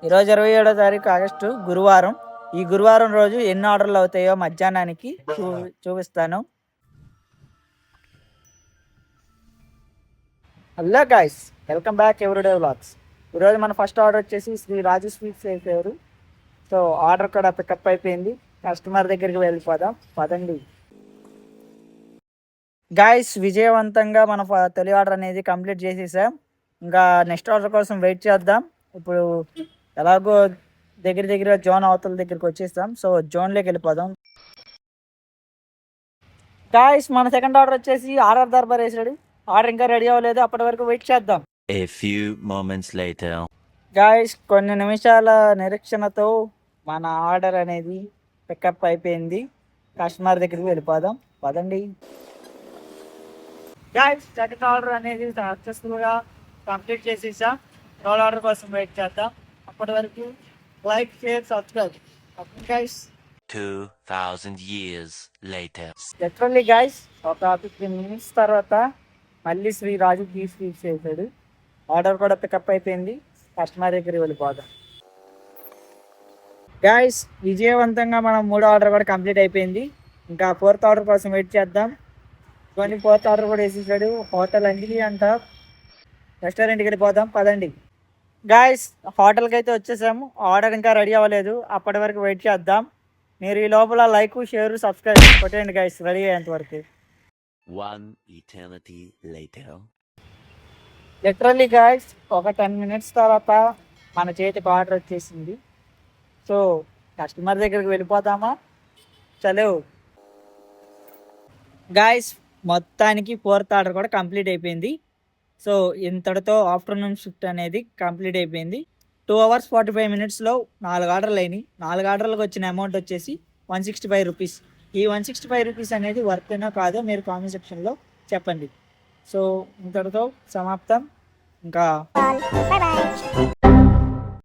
ఈరోజు 27వ తారీఖు ఆగస్టు గురువారం. ఈ గురువారం రోజు ఎన్ని ఆర్డర్లు అవుతాయో మధ్యాహ్నానికి చూపిస్తాను. Hello guys, welcome back everyday vlogs. ఈరోజు మన ఫస్ట్ ఆర్డర్ వచ్చేసి శ్రీ రాజు స్వీట్స్ వేసారు. సో ఆర్డర్ కూడా పికప్ అయిపోయింది. కస్టమర్ దగ్గరికి వెళ్ళిపోదాం పదండి. గాయస్, విజయవంతంగా మన తొలి ఆర్డర్ అనేది కంప్లీట్ చేసేసాం. ఇంకా నెక్స్ట్ ఆర్డర్ కోసం వెయిట్ చేద్దాం. ఇప్పుడు ఎలాగో దగ్గర జోన్ అవతల దగ్గరికి వచ్చేస్తాం. సో జోన్లోకి వెళ్ళిపోదాం. గాయస్, మన సెకండ్ ఆర్డర్ వచ్చేసి ఆర్ఆర్ దర్బార్ వేసాడు. ఆర్డర్ ఇంకా రెడీ అవ్వలేదు, అప్పటి వరకు వెయిట్ చేద్దాం. A few moments later. Guys, కొన్ని నిమిషాల నిరీక్షణతో మన ఆర్డర్ అనేది పికప్ అయిపోయింది. కస్టమర్ దగ్గరికి వెళ్ళిపోదాం పదండి. గాయస్, సెకండ్ ఆర్డర్ అనేది సక్సెస్ఫుల్గా కంప్లీట్ చేసేసాం. థర్డ్ ఆర్డర్ కోసం వెయిట్ చేద్దాం. అప్పటి వరకు like, share, subscribe. Guys, 2000 years later. Literally guys, ఒక 15 minutes తర్వాత మళ్ళీ శ్రీ రాజు చేశాడు. ఆర్డర్ కూడా పికప్ అయిపోయింది. కస్టమర్ దగ్గరికి వెళ్ళిపోదాం. గైస్, విజయవంతంగా మనం 3వ ఆర్డర్ కూడా కంప్లీట్ అయిపోయింది. ఇంకా 4th ఆర్డర్ కోసం వెయిట్ చేద్దాం. కొన్ని 4th ఆర్డర్ కూడా వేసేసాడు. హోటల్ అంజలి అంట. రెస్టారెంట్కి వెళ్ళిపోదాం పదండి. గాయస్, హోటల్కి అయితే వచ్చేసాము. ఆర్డర్ ఇంకా రెడీ అవ్వలేదు, అప్పటి వరకు వెయిట్ చేద్దాం. మీరు ఈ లోపల లైక్, షేర్, సబ్స్క్రైబ్ కొట్టండి గైస్, రెడీ అయ్యేంత వరకు. One eternity later. Literally guys, ఒక 10 minutes తర్వాత మన చేతికి ఆర్డర్ వచ్చేసింది. సో కస్టమర్ దగ్గరికి వెళ్ళిపోతామా? చలో గాయస్, మొత్తానికి 4th ఆర్డర్ కూడా కంప్లీట్ అయిపోయింది. సో ఇంతటితో ఆఫ్టర్నూన్ షిఫ్ట్ అనేది కంప్లీట్ అయిపోయింది. 2 hours 45 minutesలో 4 ఆర్డర్లు అయినాయి. 4 ఆర్డర్లకు వచ్చిన అమౌంట్ వచ్చేసి 165 రూపీస్. ఈ 165 రూపీస్ అనేది వర్తేనో కాదో మీరు కామెంట్ సెక్షన్లో చెప్పండి. సో ఇంతటితో సమాప్తం. ఇంకా